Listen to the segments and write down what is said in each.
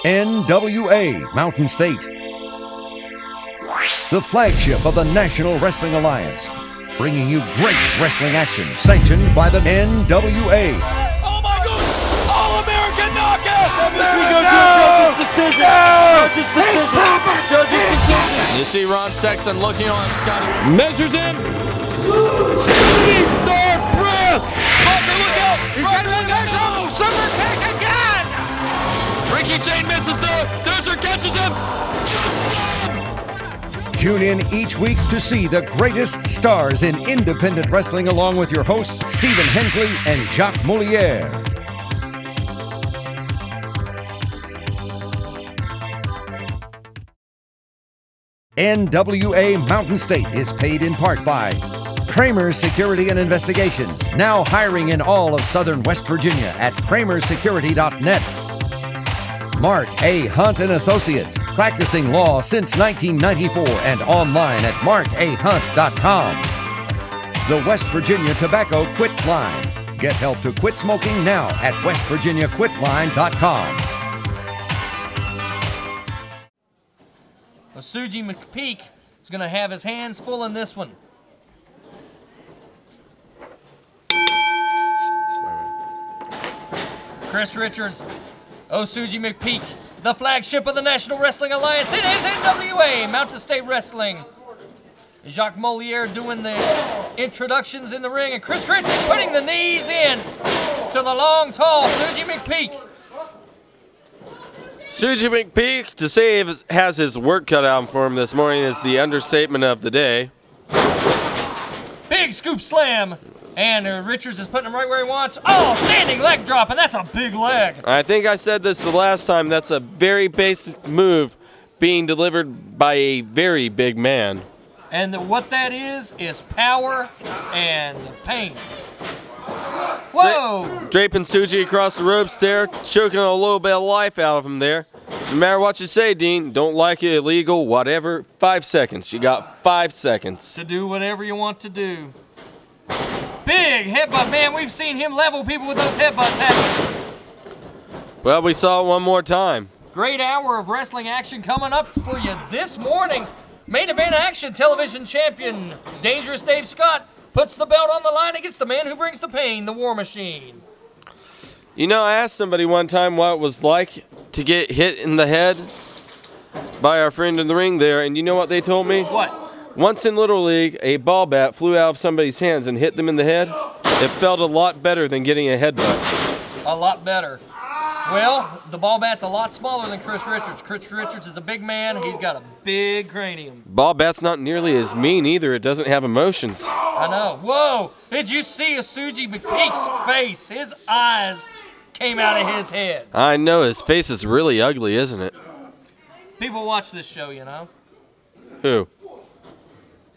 NWA Mountain State, the flagship of the National Wrestling Alliance, bringing you great wrestling action sanctioned by the NWA. Oh my God! All-American knockout! Judge's decision. You see Ron Sexton looking on Scotty. Measures him. Shooting star press. Parker, look out! He's got to measure. Oh, super kick again. Ricky Shane misses though. Dozer catches him. Tune in each week to see the greatest stars in independent wrestling along with your hosts, Stephen Hensley and Jacques Moliere. NWA Mountain State is paid in part by Kramer Security and Investigations, now hiring in all of southern West Virginia at kramersecurity.net. Mark A. Hunt and Associates, practicing law since 1994 and online at markahunt.com. The West Virginia Tobacco Quit Line. Get help to quit smoking now at westvirginiaquitline.com. OSUJI MCPEAK is going to have his hands full in this one. Chris Richards, OSUJI MCPEAK, the flagship of the National Wrestling Alliance. It is NWA, Mountain State Wrestling. Jacques Moliere doing the introductions in the ring, and Chris Richards putting the knees in to the long, tall OSUJI MCPEAK. OSUJI MCPEAK, to say he has his work cut out for him this morning, is the understatement of the day. Big scoop slam, and Richards is putting him right where he wants. Oh, standing leg drop, and that's a big leg. I think I said this the last time. That's a very basic move being delivered by a very big man. And what that is power and pain. Whoa! Draping OSUJI across the ropes there, choking a little bit of life out of him there. No matter what you say, Dean, don't like it, illegal, whatever, 5 seconds. You got 5 seconds. To do whatever you want to do. Big headbutt, man. We've seen him level people with those headbutts, haven't we? Well, we saw it one more time. Great hour of wrestling action coming up for you this morning. Main event action, television champion Dangerous Dave Scott puts the belt on the line against the man who brings the pain, the War Machine. You know, I asked somebody one time what it was like to get hit in the head by our friend in the ring there, and you know what they told me? What? Once in Little League, a ball bat flew out of somebody's hands and hit them in the head. It felt a lot better than getting a headbutt. A lot better. Well, the ball bat's a lot smaller than Chris Richards. Chris Richards is a big man. He's got a big cranium. Ball bat's not nearly as mean either. It doesn't have emotions. I know. Whoa! Did you see OSUJI MCPEAK's face? His eyes came out of his head. I know. His face is really ugly, isn't it? People watch this show, you know. Who?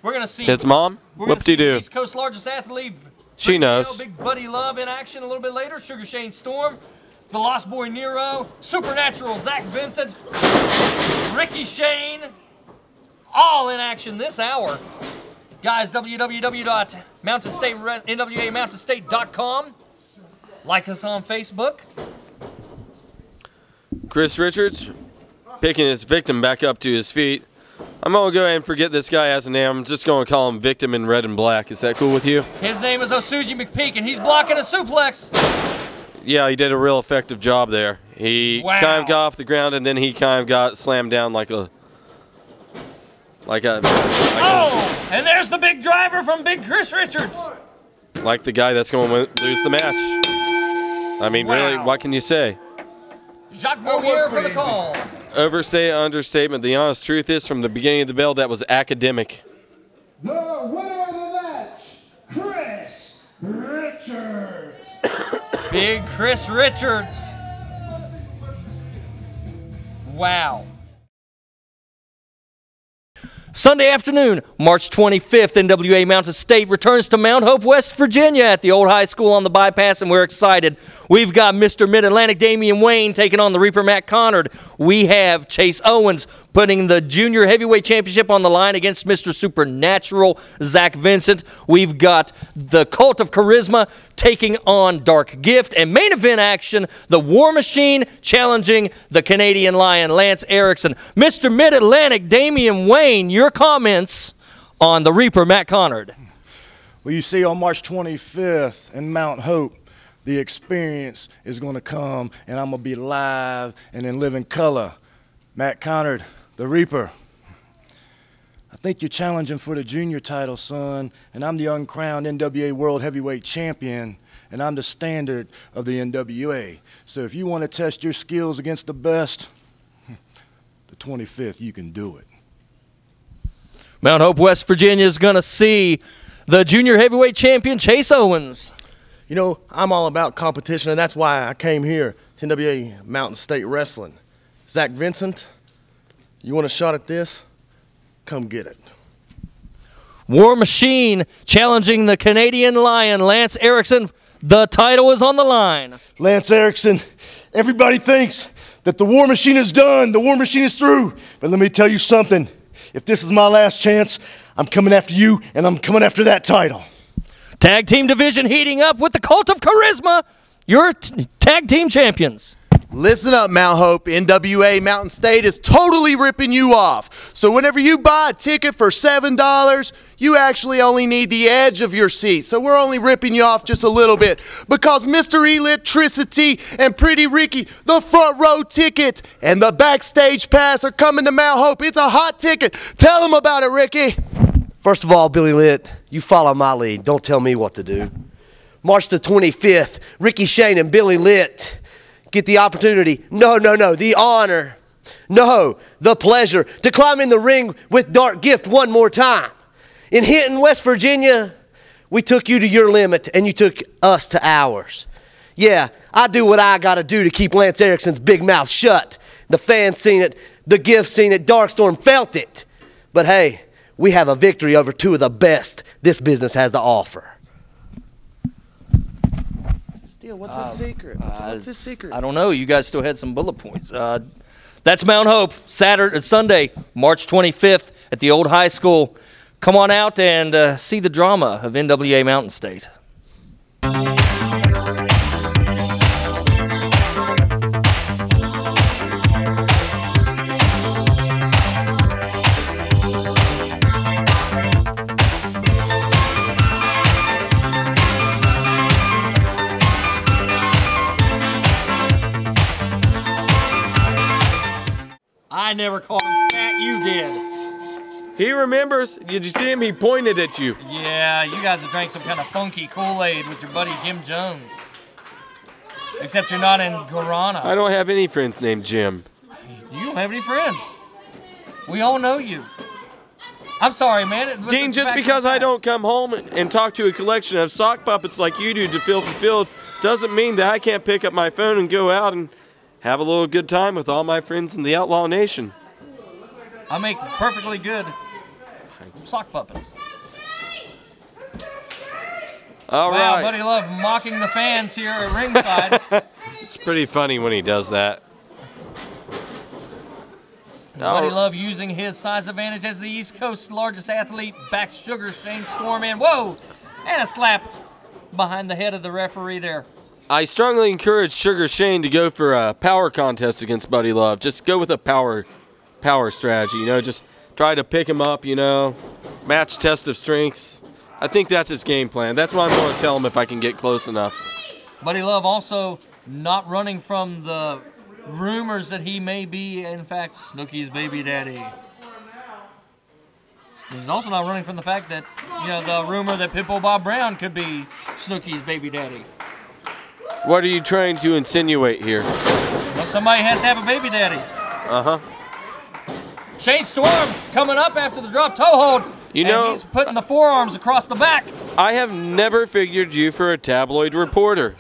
We're going to see... His mom? Whoop-de-doo. East Coast's largest athlete. She knows. Big Buddy Love in action a little bit later. Sugar Shane Storm. The Lost Boy Nero, Supernatural Zach Vincent, Ricky Shane, all in action this hour. Guys, www.NWAMountainState.com. Like us on Facebook. Chris Richards picking his victim back up to his feet. I'm going to go ahead and forget this guy has a name. I'm just going to call him Victim in red and black. Is that cool with you? His name is OSUJI MCPEAK, and he's blocking a suplex. Yeah, he did a real effective job there. He kind of got off the ground, and then he kind of got slammed down like a... And there's the big driver from Big Chris Richards. Like the guy that's going to lose the match. I mean, really, what can you say? Jacques Moliere for the call. Overstate, understatement. The honest truth is, from the beginning of the bell, that was academic. The winner of the match, Chris Richards. Big Chris Richards. Wow. Sunday afternoon, March 25th, NWA Mountain State returns to Mount Hope, West Virginia at the old high school on the bypass, and we're excited. We've got Mr. Mid-Atlantic Damian Wayne taking on the Reaper Matt Connard. We have Chase Owens putting the junior heavyweight championship on the line against Mr. Supernatural Zach Vincent. We've got the Cult of Charisma taking on Dark Gift, and main event action, the War Machine challenging the Canadian Lion Lance Erickson. Mr. Mid-Atlantic Damian Wayne, your comments on the Reaper Matt Connard. Well, you see, on March 25th in Mount Hope, the experience is going to come, and I'm going to be live and in living color. Matt Connard, the Reaper. I think you're challenging for the junior title, son, and I'm the uncrowned NWA World Heavyweight Champion, and I'm the standard of the NWA. So if you want to test your skills against the best, the 25th, you can do it. Mount Hope, West Virginia is going to see the junior heavyweight champion, Chase Owens. You know, I'm all about competition, and that's why I came here to NWA Mountain State Wrestling. Zach Vincent, you want a shot at this? Come get it. War Machine challenging the Canadian Lion, Lance Erickson. The title is on the line. Lance Erickson, everybody thinks that the War Machine is done, the War Machine is through. But let me tell you something. If this is my last chance, I'm coming after you, and I'm coming after that title. Tag team division heating up with the Cult of Charisma, your tag team champions. Listen up, Mount Hope. NWA Mountain State is totally ripping you off. So whenever you buy a ticket for $7, you actually only need the edge of your seat. So we're only ripping you off just a little bit because Mr. Electricity and Pretty Ricky, the front row ticket and the backstage pass are coming to Mount Hope. It's a hot ticket. Tell them about it, Ricky. First of all, Billy Lit, you follow my lead. Don't tell me what to do. March the 25th, Ricky Shane and Billy Lit get the opportunity, the honor, the pleasure to climb in the ring with Dark Gift one more time. In Hinton, West Virginia, we took you to your limit and you took us to ours. Yeah, I do what I got to do to keep Lance Erickson's big mouth shut. The fans seen it, the Gift seen it, Darkstorm felt it. But hey, we have a victory over two of the best this business has to offer. What's his secret? What's his secret? I don't know. You guys still had some bullet points. That's Mount Hope, Sunday, March 25th at the old high school. Come on out and see the drama of NWA Mountain State. I never called him fat, you did. He remembers. Did you see him? He pointed at you. Yeah, you guys have drank some kind of funky Kool-Aid with your buddy Jim Jones. Except you're not in Guarana. I don't have any friends named Jim. You don't have any friends. We all know you. I'm sorry, man. Dean, just because I don't come home and talk to a collection of sock puppets like you do to feel fulfilled doesn't mean that I can't pick up my phone and go out and have a little good time with all my friends in the Outlaw Nation. I make perfectly good sock puppets. All wow, right. Buddy Love mocking the fans here at ringside. It's pretty funny when he does that. Buddy Love using his size advantage as the East Coast's largest athlete, backs Sugar Shane Storm in. Whoa! And a slap behind the head of the referee there. I strongly encourage Sugar Shane to go for a power contest against Buddy Love. Just go with a power strategy, you know, just try to pick him up, you know, match test of strengths. I think that's his game plan. That's what I'm going to tell him if I can get close enough. Buddy Love also not running from the rumors that he may be, in fact, Snooki's baby daddy. He's also not running from the fact that, you know, the rumor that Pitbull Bob Brown could be Snooki's baby daddy. What are you trying to insinuate here? Well, somebody has to have a baby daddy. Uh-huh. Shane Storm coming up after the drop toe hold. You know, he's putting the forearms across the back. I have never figured you for a tabloid reporter.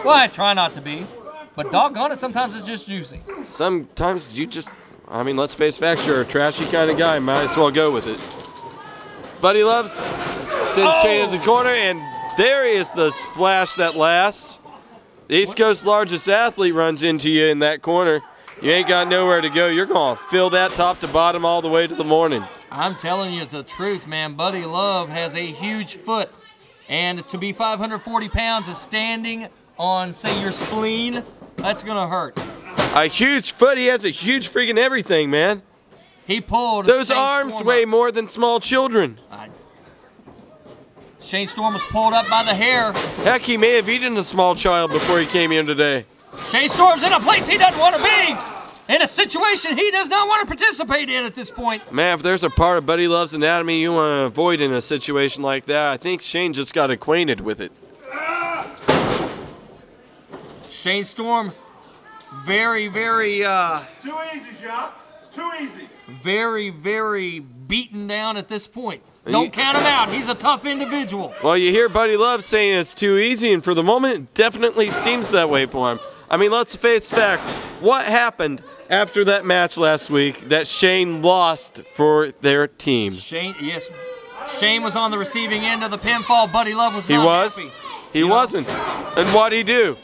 Well, I try not to be. But doggone it, sometimes it's just juicy. Sometimes you just I mean, let's face facts. You're a trashy kind of guy. Might as well go with it. Buddy Loves sends Shane to the corner, and there is the splash that lasts. The East Coast's largest athlete runs into you in that corner. You ain't got nowhere to go. You're going to fill that top to bottom all the way to the morning. I'm telling you the truth, man. Buddy Love has a huge foot. And to be 540 pounds is standing on, say, your spleen, that's going to hurt. A huge foot. He has a huge freaking everything, man. He pulled. Those arms weigh more than small children. Shane Storm was pulled up by the hair. Heck, he may have eaten a small child before he came in today. Shane Storm's in a place he doesn't want to be. In a situation he does not want to participate in at this point. Man, if there's a part of Buddy Love's anatomy you want to avoid in a situation like that, I think Shane just got acquainted with it. Shane Storm, very, very... It's too easy, Jacques. It's too easy. Very, very beaten down at this point. Don't count him out. He's a tough individual. Well, you hear Buddy Love saying it's too easy, and for the moment, it definitely seems that way for him. I mean, let's face facts. What happened after that match last week that Shane lost for their team? Shane was on the receiving end of the pinfall. Buddy Love was not happy. He wasn't. And what'd he do?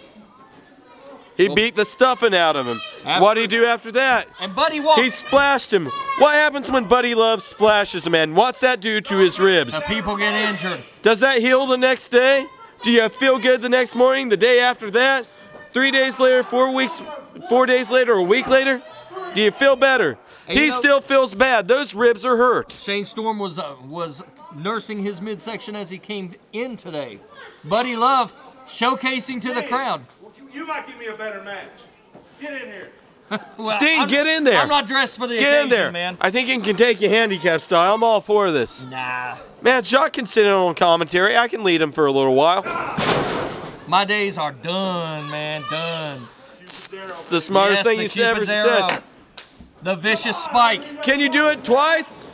He beat the stuffing out of him. What'd he do after that? And Buddy walked. He splashed him. What happens when Buddy Love splashes a man? What's that do to his ribs? People get injured. Does that heal the next day? Do you feel good the next morning, the day after that? 3 days later, 4 days later, a week later? Do you feel better? He still feels bad. Those ribs are hurt. Shane Storm was nursing his midsection as he came in today. Buddy Love showcasing to the crowd. You might give me a better match. Get in here. Well, Dean, get in there. I'm not dressed for the Get occasion, in there, man. I think he can take you handicap style. I'm all for this. Nah. Man, Jacques can sit in on commentary. I can lead him for a little while. My days are done, man, done. It's the smartest thing you ever said. The vicious spike. Can you do it twice?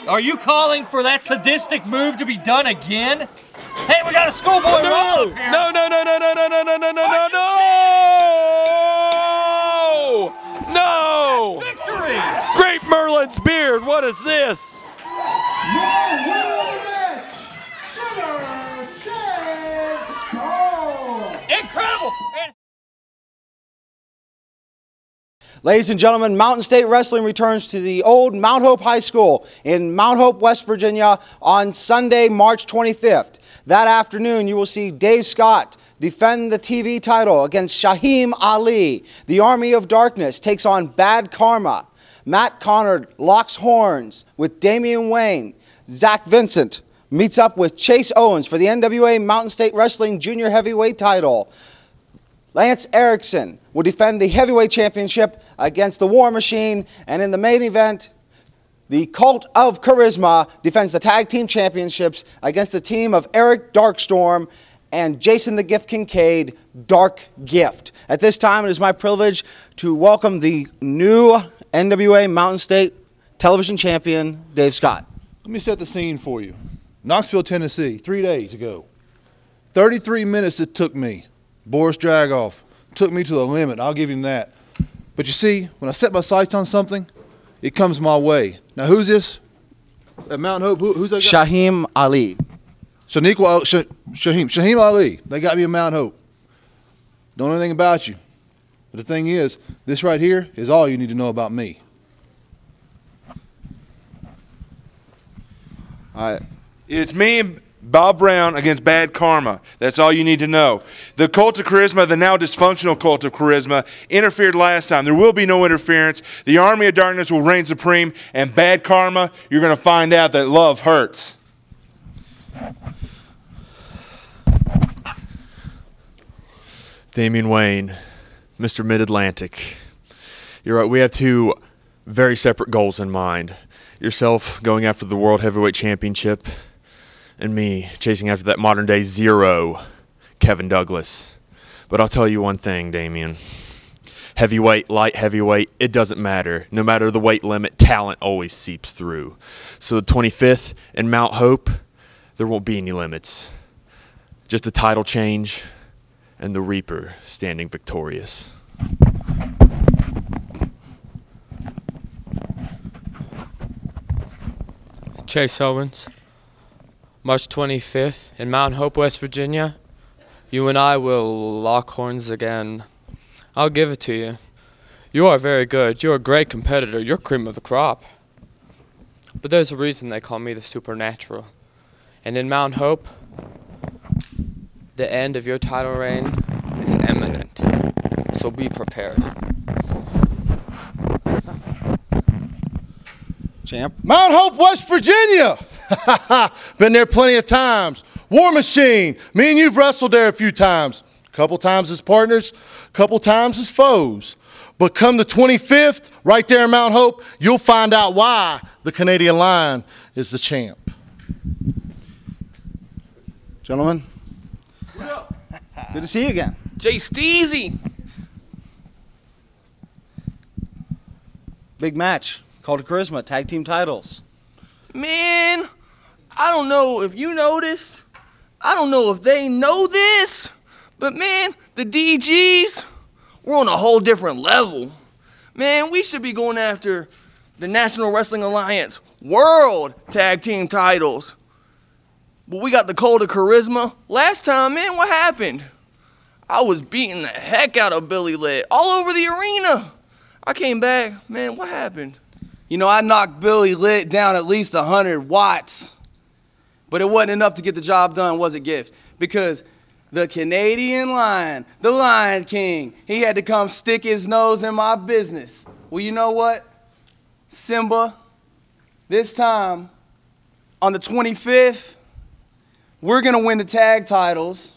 Are you calling for that sadistic move to be done again? Hey, we got a schoolboy roll up here. No. No! Victory! Great Merlin's beard, what is this? Incredible! Ladies and gentlemen, Mountain State Wrestling returns to the old Mount Hope High School in Mount Hope, West Virginia on Sunday, March 25th. That afternoon, you will see Dave Scott defend the TV title against Shaheem Ali. The Army of Darkness takes on Bad Karma. Matt Connard locks horns with Damian Wayne. Zach Vincent meets up with Chase Owens for the NWA Mountain State Wrestling Junior Heavyweight title. Lance Erickson will defend the Heavyweight Championship against the War Machine. And in the main event, the Cult of Charisma defends the Tag Team Championships against the team of Eric Darkstorm and Jason the Gift Kincaid, Dark Gift. At this time, it is my privilege to welcome the new NWA Mountain State Television Champion, Dave Scott. Let me set the scene for you. Knoxville, Tennessee, 3 days ago. 33 minutes it took me. Boris Dragoff took me to the limit. I'll give him that. But you see, when I set my sights on something, it comes my way. Now, who's this? At Mount Hope, who's that guy? Shaheem Ali. Shaheem Ali. They got me at Mount Hope. Don't know anything about you. But the thing is, this right here is all you need to know about me. All right. It's me and Bob Brown against Bad Karma. That's all you need to know. The Cult of Charisma, the now dysfunctional Cult of Charisma, interfered last time. There will be no interference. The Army of Darkness will reign supreme, and Bad Karma, you're going to find out that love hurts. Damian Wayne, Mr. Mid-Atlantic. You're right, we have two very separate goals in mind. Yourself going after the World Heavyweight Championship, and me chasing after that modern-day zero, Kevin Douglas. But I'll tell you one thing, Damian. Heavyweight, light heavyweight, it doesn't matter. No matter the weight limit, talent always seeps through. So the 25th in Mount Hope, there won't be any limits. Just a title change and the Reaper standing victorious. Chase Owens. March 25th in Mount Hope, West Virginia. You and I will lock horns again. I'll give it to you. You are very good. You're a great competitor. You're cream of the crop. But there's a reason they call me the Supernatural. And in Mount Hope, the end of your title reign is imminent. So be prepared. Champ. Mount Hope, West Virginia. Been there plenty of times. War Machine. Me and you've wrestled there a few times. A couple times as partners, a couple times as foes. But come the 25th, right there in Mount Hope, you'll find out why the Canadian Lion is the champ. Gentlemen, good to see you again. Jay Steezy. Big match. Cult of Charisma, tag team titles. Man, I don't know if you noticed. I don't know if they know this. But man, the DGs, we're on a whole different level. Man, we should be going after the National Wrestling Alliance World Tag Team titles. But we got the Cult of Charisma. Last time, man, what happened? I was beating the heck out of Billy Lit all over the arena. I came back, man, what happened? You know, I knocked Billy Lit down at least 100 watts. But it wasn't enough to get the job done, was it, Gift? Because the Canadian Lion, the Lion King, he had to come stick his nose in my business. Well, you know what? Simba, this time, on the 25th, we're going to win the tag titles.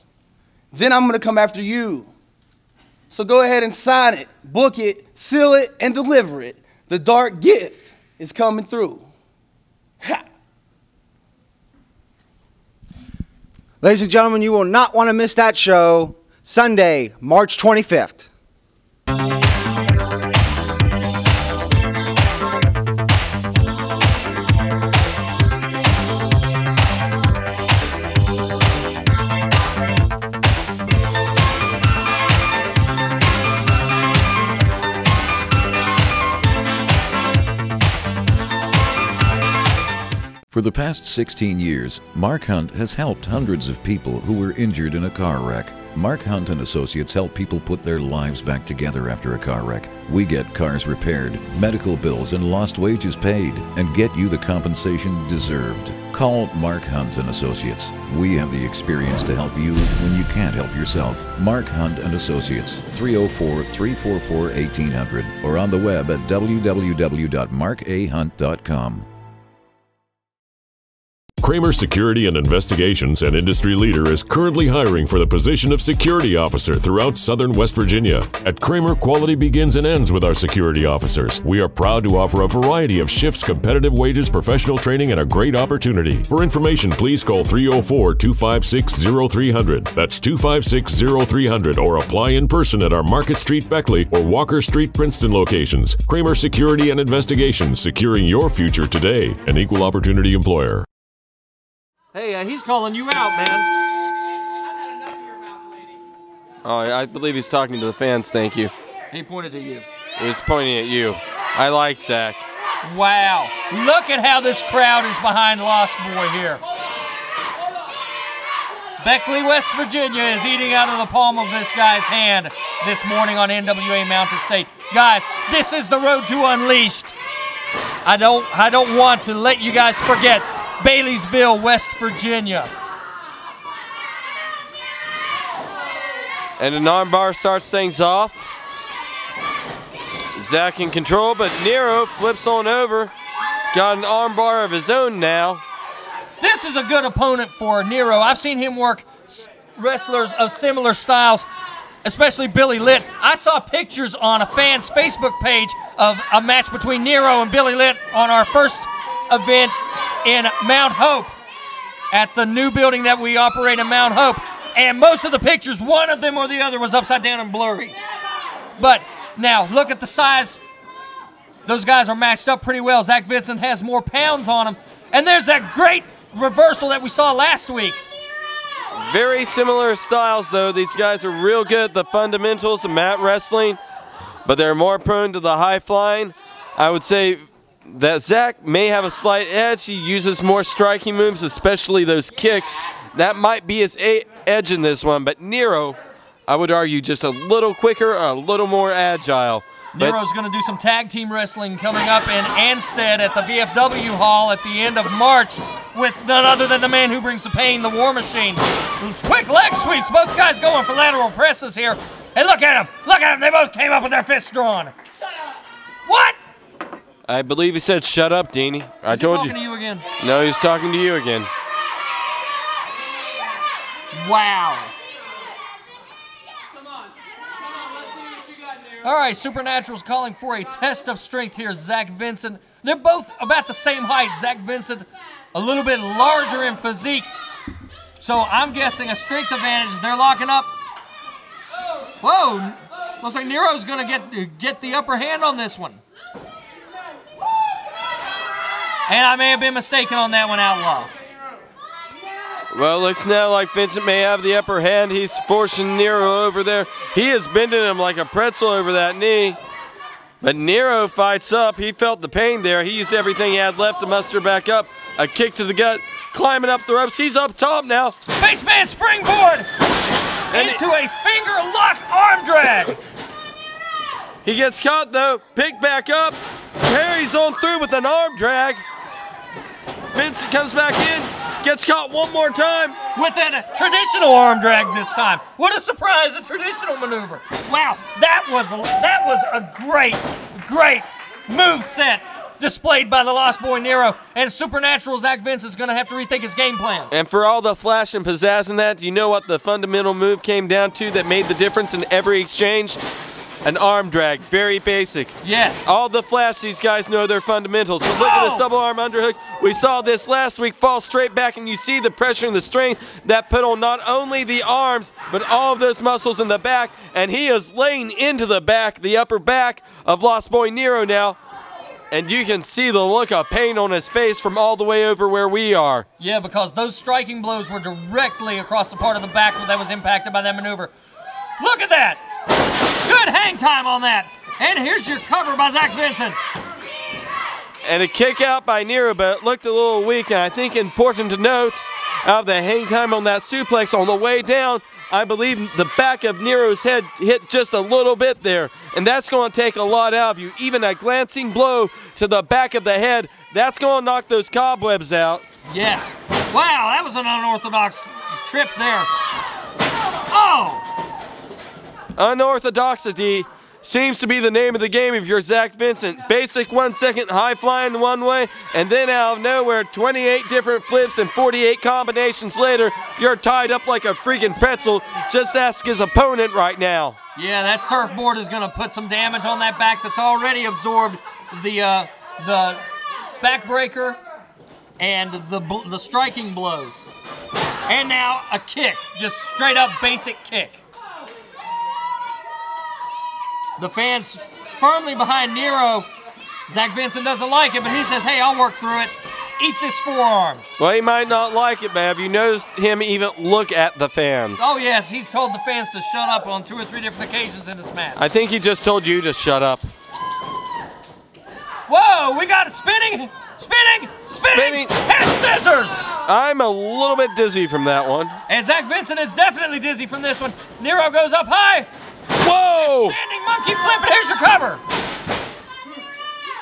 Then I'm going to come after you. So go ahead and sign it, book it, seal it, and deliver it. The dark gift is coming through. Ha! Ladies and gentlemen, you will not want to miss that show Sunday, March 25th. For the past 16 years, Mark Hunt has helped hundreds of people who were injured in a car wreck. Mark Hunt and Associates help people put their lives back together after a car wreck. We get cars repaired, medical bills and lost wages paid, and get you the compensation deserved. Call Mark Hunt and Associates. We have the experience to help you when you can't help yourself. Mark Hunt and Associates, 304-344-1800, or on the web at www.markahunt.com. Kramer Security and Investigations, an industry leader, is currently hiring for the position of security officer throughout southern West Virginia. At Kramer, quality begins and ends with our security officers. We are proud to offer a variety of shifts, competitive wages, professional training, and a great opportunity. For information, please call 304-256-0300. That's 256-0300, or apply in person at our Market Street, Beckley, or Walker Street, Princeton locations. Kramer Security and Investigations, securing your future today. An equal opportunity employer. Hey, he's calling you out, man. Oh, I believe he's talking to the fans, thank you. He pointed at you. He was pointing at you. I like Zach. Wow. Look at how this crowd is behind Lost Boy here. Beckley, West Virginia is eating out of the palm of this guy's hand this morning on NWA Mountain State. Guys, this is the road to Unleashed. I don't want to let you guys forget Baileysville, West Virginia. And an armbar starts things off. Zach in control, but Nero flips on over. Got an armbar of his own now. This is a good opponent for Nero. I've seen him work wrestlers of similar styles, especially Billy Lit. I saw pictures on a fan's Facebook page of a match between Nero and Billy Lit on our first event in Mount Hope at the new building that we operate in Mount Hope. And most of the pictures, one of them or the other, was upside down and blurry. But now, look at the size. Those guys are matched up pretty well. Zach Vincent has more pounds on him. And there's that great reversal that we saw last week. Very similar styles, though. These guys are real good at the fundamentals of mat wrestling, but they're more prone to the high flying. I would say that Zach may have a slight edge. He uses more striking moves, especially those kicks. That might be his edge in this one, but Nero, I would argue, just a little quicker, a little more agile. Nero's going to do some tag team wrestling coming up in Ansted at the VFW Hall at the end of March with none other than the man who brings the pain, the War Machine. Quick leg sweeps, both guys going for lateral presses here. And look at them, they both came up with their fists drawn. What? I believe he said, "Shut up, Deanie." I told you. Talking to you again? No, he's talking to you again. Wow. All right, Supernatural's calling for a test of strength here. Zach Vincent. They're both about the same height. Zach Vincent a little bit larger in physique. So I'm guessing a strength advantage. They're locking up. Whoa. Looks like Nero's going to get the upper hand on this one. And I may have been mistaken on that one, Outlaw. Well, it looks now like Vincent may have the upper hand. He's forcing Nero over there. He is bending him like a pretzel over that knee. But Nero fights up. He felt the pain there. He used everything he had left to muster back up. A kick to the gut, climbing up the ropes. He's up top now. Spaceman springboard into a finger-locked arm drag. He gets caught, though. Picked back up. Carries on through with an arm drag. Vincent comes back in, gets caught one more time. With a traditional arm drag this time. What a surprise, a traditional maneuver. Wow, that was a great move set displayed by the Lost Boy Nero. And Supernatural Zach Vince is going to have to rethink his game plan. And for all the flash and pizzazz in that, you know what the fundamental move came down to that made the difference in every exchange? An arm drag, very basic. Yes. All the flash, these guys know their fundamentals. But look at this double arm underhook. We saw this last week, fall straight back, and you see the pressure and the strain that put on not only the arms, but all of those muscles in the back. And he is laying into the back, the upper back of Lost Boy Nero now. And you can see the look of pain on his face from all the way over where we are. Yeah, because those striking blows were directly across the part of the back that was impacted by that maneuver. Look at that. Good hang time on that. And here's your cover by Zach Vincent. And a kick out by Nero, but it looked a little weak. And I think important to note, of the hang time on that suplex on the way down, I believe the back of Nero's head hit just a little bit there. And that's going to take a lot out of you. Even a glancing blow to the back of the head, that's going to knock those cobwebs out. Yes. Wow, that was an unorthodox trip there. Oh! Unorthodoxity seems to be the name of the game if you're Zach Vincent. Basic 1 second, high flying one way, and then out of nowhere, 28 different flips and 48 combinations later, you're tied up like a freaking pretzel. Just ask his opponent right now. Yeah, that surfboard is going to put some damage on that back that's already absorbed the backbreaker and the striking blows. And now a kick, just straight up basic kick. The fans firmly behind Nero. Zach Vincent doesn't like it, but he says, hey, I'll work through it. Eat this forearm. Well, he might not like it, but have you noticed him even look at the fans? Oh, yes, he's told the fans to shut up on 2 or 3 different occasions in this match. I think he just told you to shut up. Whoa, we got it spinning, head scissors. I'm a little bit dizzy from that one. And Zach Vincent is definitely dizzy from this one. Nero goes up high. Whoa! Standing monkey flip, and here's your cover.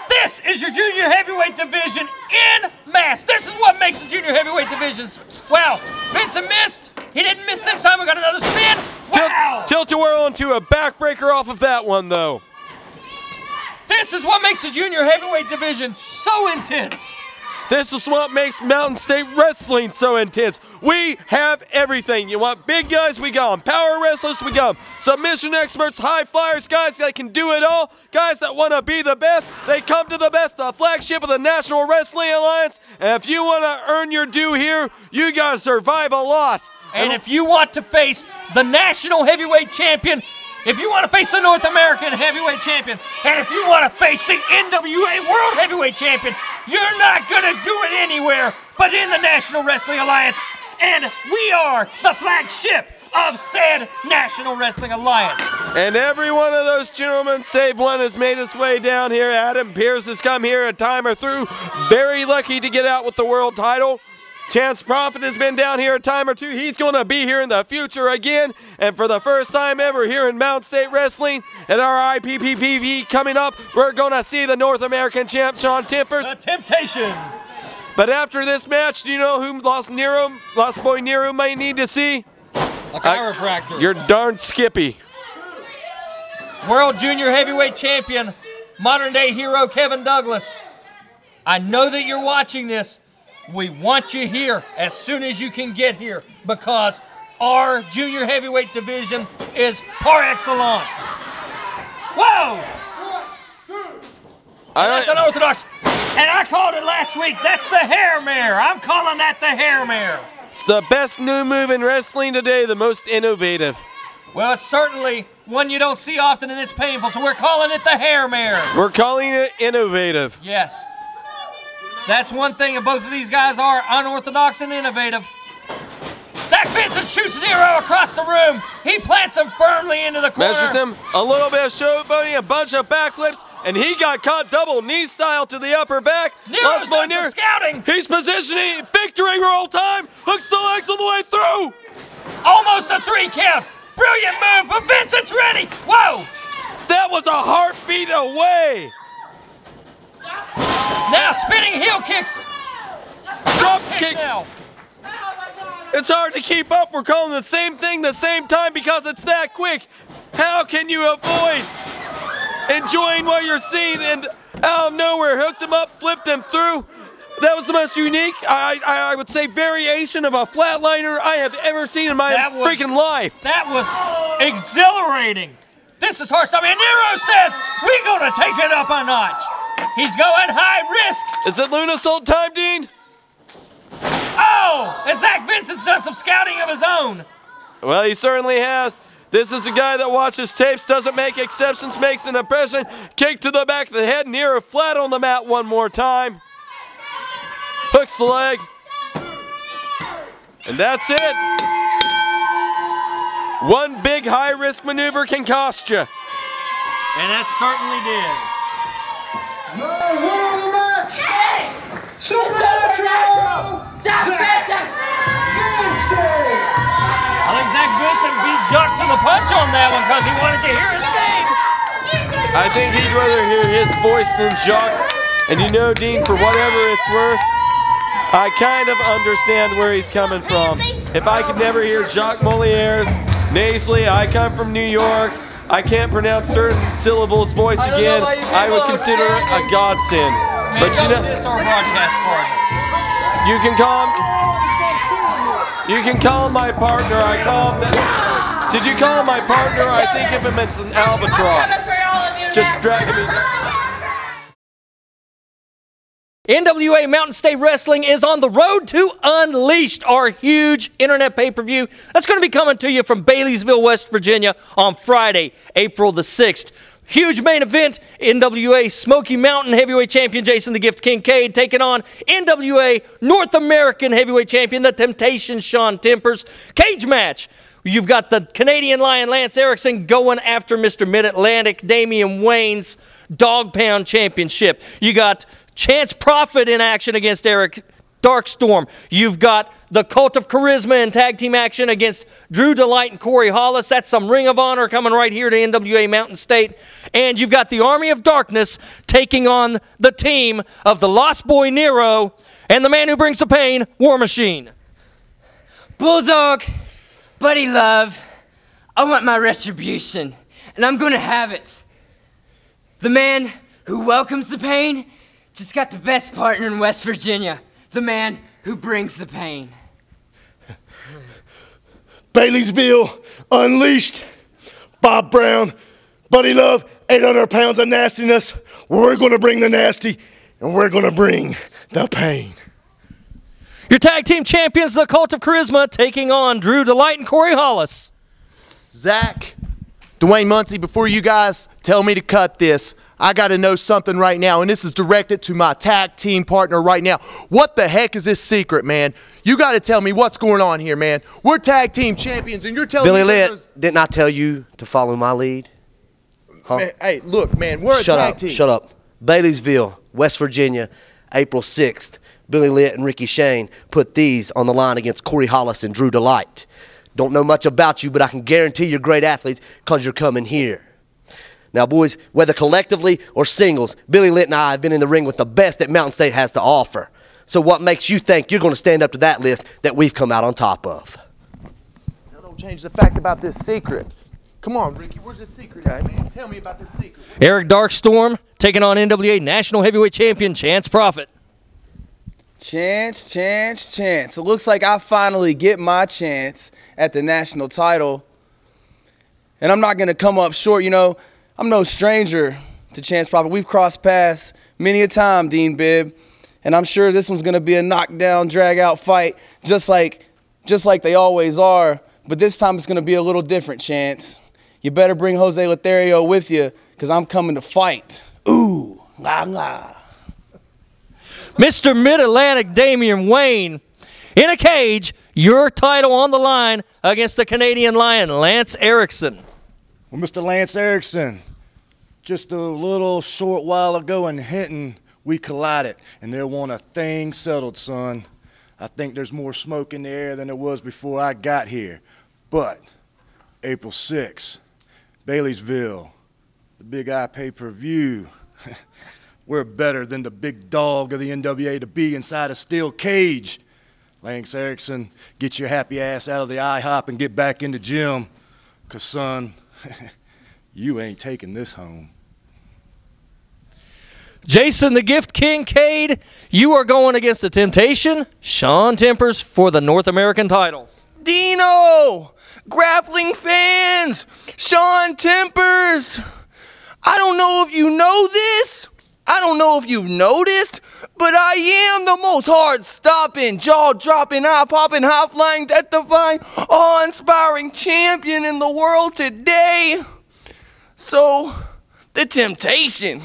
This is your junior heavyweight division in mass. This is what makes the junior heavyweight divisions. Wow, Vincent missed. He didn't miss this time. We got another spin. Wow! Tilt-a-whirl into a backbreaker off of that one, though. This is what makes the junior heavyweight division so intense. This is what makes Mountain State Wrestling so intense. We have everything. You want big guys, we got them. Power wrestlers, we got them. Submission experts, high flyers, guys that can do it all. Guys that want to be the best, they come to the best, the flagship of the National Wrestling Alliance. And if you want to earn your due here, you got to survive a lot. And if you want to face the national heavyweight champion, if you want to face the North American heavyweight champion, and if you want to face the NWA World Heavyweight Champion, you're not going to do it anywhere but in the National Wrestling Alliance. And we are the flagship of said National Wrestling Alliance. And every one of those gentlemen, save one, has made his way down here. Adam Pierce has come here a time or two. Very lucky to get out with the world title. Chance Prophet has been down here a time or two. He's going to be here in the future again. And for the first time ever here in Mountain State Wrestling at our IPPV coming up, we're going to see the North American champ, Sean Tempers. The Temptation. But after this match, do you know who Lost Boy Nero might need to see? A chiropractor. You're darn Skippy. World Junior Heavyweight Champion, modern day hero Kevin Douglas. I know that you're watching this. We want you here as soon as you can get here because our junior heavyweight division is par excellence. Whoa! That's unorthodox. And I called it last week. That's the hair mare. I'm calling that the hair mare. It's the best new move in wrestling today, the most innovative. Well, it's certainly one you don't see often and it's painful, so we're calling it the hair mare. We're calling it innovative. Yes. That's one thing, and both of these guys are unorthodox and innovative. Zach Vincent shoots Nero across the room. He plants him firmly into the corner. Measures him, a little bit of showboating, a bunch of backflips, and he got caught double knee style to the upper back. Nero's done some scouting. He's positioning, victory roll time, hooks the legs all the way through. Almost a 3 count. Brilliant move, but Vincent's ready. Whoa. That was a heartbeat away. Now spinning heel kicks. Drop kick. Now. It's hard to keep up. We're calling the same thing the same time because it's that quick. How can you avoid enjoying what you're seeing? And out of nowhere, hooked him up, flipped him through. That was the most unique, I would say, variation of a flatliner I have ever seen in my freaking life. That was exhilarating. This is horse. I mean, Nero says we're gonna take it up a notch. He's going high risk. Is it Lunasult time, Dean? Oh, and Zach Vincent's done some scouting of his own. Well, he certainly has. This is a guy that watches tapes, doesn't make exceptions, makes an impression. Kick to the back of the head, Nero flat on the mat one more time. Hooks the leg. And that's it. One big high-risk maneuver can cost you. And that certainly did. The winner of the match, Supernatural Zach Vincent! I think Zach Vincent beat Jacques to the punch on that one because he wanted to hear his name. I think he'd rather hear his voice than Jacques. And you know, Dean, for whatever it's worth, I kind of understand where he's coming from. If I could never hear Jacques Moliere's nasally, I come from New York, I can't pronounce certain syllables voice again, I would consider it a godsend. But you know, you can call him my partner. I call him that. Did you call him my partner? I think of him as an albatross. It's just dragging me. NWA Mountain State Wrestling is on the road to Unleashed, our huge internet pay-per-view. That's going to be coming to you from Baileysville, West Virginia on Friday, April the 6th. Huge main event, NWA Smoky Mountain Heavyweight Champion Jason the Gift Kincaid taking on NWA North American Heavyweight Champion, The Temptation, Sean Tempers. Cage match. You've got the Canadian Lion Lance Erickson going after Mr. Mid-Atlantic Damian Wayne's Dog Pound Championship. You got Chance Prophet in action against Eric Darkstorm. You've got the Cult of Charisma in tag team action against Drew Delight and Corey Hollis. That's some Ring of Honor coming right here to NWA Mountain State. And you've got the Army of Darkness taking on the team of the Lost Boy Nero and the man who brings the pain, War Machine. Bulldog, Buddy Love, I want my retribution, and I'm going to have it. The man who welcomes the pain just got the best partner in West Virginia. The man who brings the pain. Baileysville, Unleashed, Bob Brown, Buddy Love, 800 pounds of nastiness. We're going to bring the nasty, and we're going to bring the pain. Your tag team champions, the Cult of Charisma, taking on Drew Delight and Corey Hollis. Zach, Dwayne Muncie, before you guys tell me to cut this, I got to know something right now, and this is directed to my tag team partner right now. What the heck is this secret, man? You got to tell me what's going on here, man. We're tag team champions, and you're telling Billy me Litt, didn't I tell you to follow my lead? Huh? Man, hey, look, man, we're a tag team. Shut up. Baileysville, West Virginia, April 6th. Billy Litt and Ricky Shane put these on the line against Corey Hollis and Drew Delight. Don't know much about you, but I can guarantee you're great athletes because you're coming here. Now, boys, whether collectively or singles, Billy Litt and I have been in the ring with the best that Mountain State has to offer. So what makes you think you're going to stand up to that list that we've come out on top of? Still don't change the fact about this secret. Come on, Ricky, where's the secret, man? Tell me about this secret. Eric Darkstorm taking on NWA National Heavyweight Champion Chance Prophet. Chance. It looks like I finally get my chance at the national title. And I'm not going to come up short. You know, I'm no stranger to Chance Prophet. We've crossed paths many a time, Dean Bibb. And I'm sure this one's going to be a knockdown, drag-out fight, just like they always are. But this time it's going to be a little different, Chance. You better bring Jose Lothario with you, because I'm coming to fight. Ooh, la la. Mr. Mid-Atlantic Damian Wayne in a cage, your title on the line against the Canadian Lion, Lance Erickson. Well, Mr. Lance Erickson, just a little short while ago in Hinton, we collided, and there wasn't a thing settled, son. I think there's more smoke in the air than there was before I got here. But April 6th, Baileysville, the Big Eye pay-per-view. We're better than the big dog of the NWA to be inside a steel cage. Lance Erickson, get your happy ass out of the IHOP and get back in the gym. 'Cause, son, you ain't taking this home. Jason the Gift Kincaid, you are going against the Temptation, Sean Tempers, for the North American title. Dino! Grappling fans! Sean Tempers! I don't know if you know this. I don't know if you've noticed, but I am the most hard-stopping, jaw-dropping, eye-popping, high-flying, death-defying, awe-inspiring champion in the world today. So, the Temptation.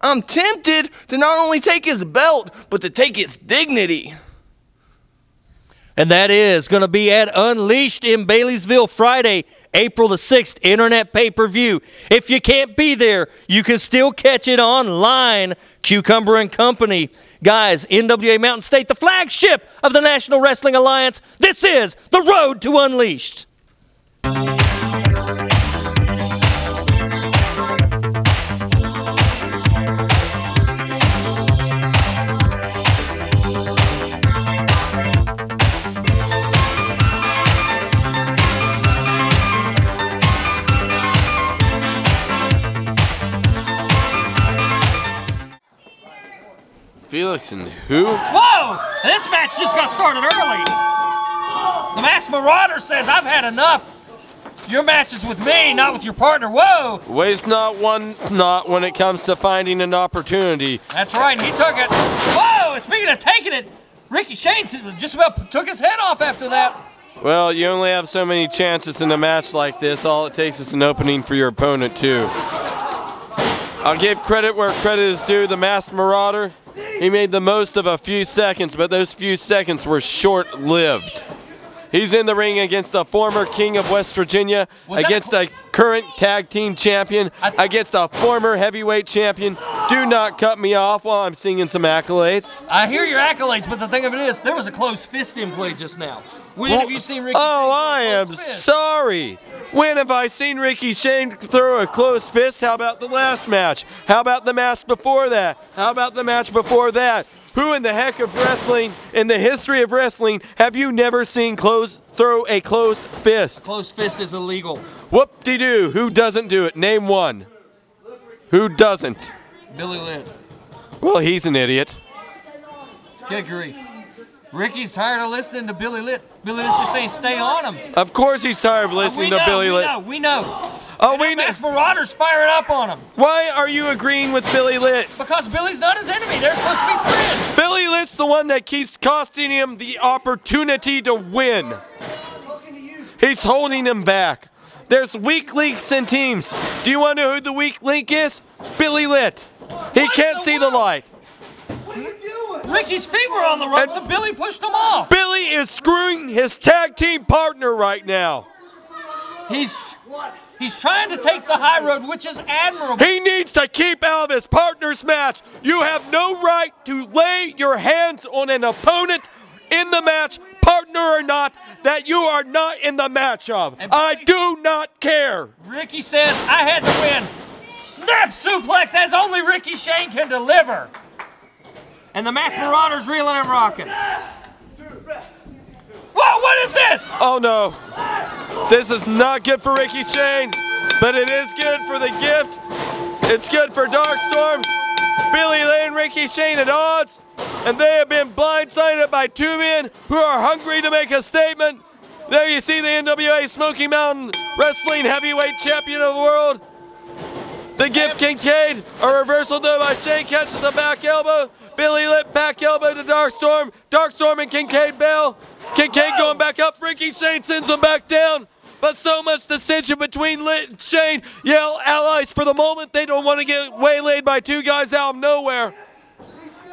I'm tempted to not only take his belt, but to take his dignity. And that is going to be at Unleashed in Baileysville Friday, April the 6th, internet pay-per-view. If you can't be there, you can still catch it online, Cucumber and Company. Guys, NWA Mountain State, the flagship of the National Wrestling Alliance. This is the road to Unleashed. Felix and who? Whoa! This match just got started early. The Masked Marauder says, I've had enough. Your match is with me, not with your partner. Whoa! Waste not when it comes to finding an opportunity. That's right, and he took it. Whoa! And speaking of taking it, Ricky Shane just about took his head off after that. Well, you only have so many chances in a match like this. All it takes is an opening for your opponent, too. I'll give credit where credit is due. The Masked Marauder, he made the most of a few seconds, but those few seconds were short-lived. He's in the ring against the former King of West Virginia, against a current tag team champion, against a former heavyweight champion. Do not cut me off while I'm singing some accolades. I hear your accolades, but the thing of it is, there was a close fist in play just now. When have you seen Ricky Shane I am sorry. When have I seen Ricky Shane throw a closed fist? How about the last match? How about the match before that? How about the match before that? Who in the heck of wrestling, in the history of wrestling, have you never seen throw a closed fist? Closed fist is illegal. Whoop-de-doo. Who doesn't do it? Name one. Who doesn't? Billy Litt. Well, he's an idiot. Good grief. Ricky's tired of listening to Billy Litt. Billy Litt's just saying stay on him. Of course he's tired of listening to Billy Litt. We know. Oh, we know. Marauders firing up on him. Why are you agreeing with Billy Litt? Because Billy's not his enemy. They're supposed to be friends. Billy Litt's the one that keeps costing him the opportunity to win. He's holding him back. there's weak links in teams. Do you want to know who the weak link is? Billy Litt. He can't see the light. Ricky's feet were on the ropes and Billy pushed him off. Billy is screwing his tag team partner right now. He's trying to take the high road, which is admirable. He needs to keep out of his partner's match. You have no right to lay your hands on an opponent in the match, partner or not, that you are not in the match of. I do not care. Ricky says, I had to win. Snap suplex as only Ricky Shane can deliver. And the Masked Marauder's reeling and rocking. Whoa, what is this? Oh no. This is not good for Ricky Shane, but it is good for the gift. It's good for Darkstorm. Billy Lane and Ricky Shane at odds, and they have been blindsided by two men who are hungry to make a statement. There you see the NWA Smoky Mountain Wrestling Heavyweight Champion of the World. The gift Kincaid, a reversal though by Shane, catches a back elbow. Billy Litt back elbow to Darkstorm. Darkstorm and Kincaid bail. Kincaid going back up. Ricky Shane sends him back down. But so much dissension between Litt and Shane. Yell allies for the moment. They don't want to get waylaid by two guys out of nowhere.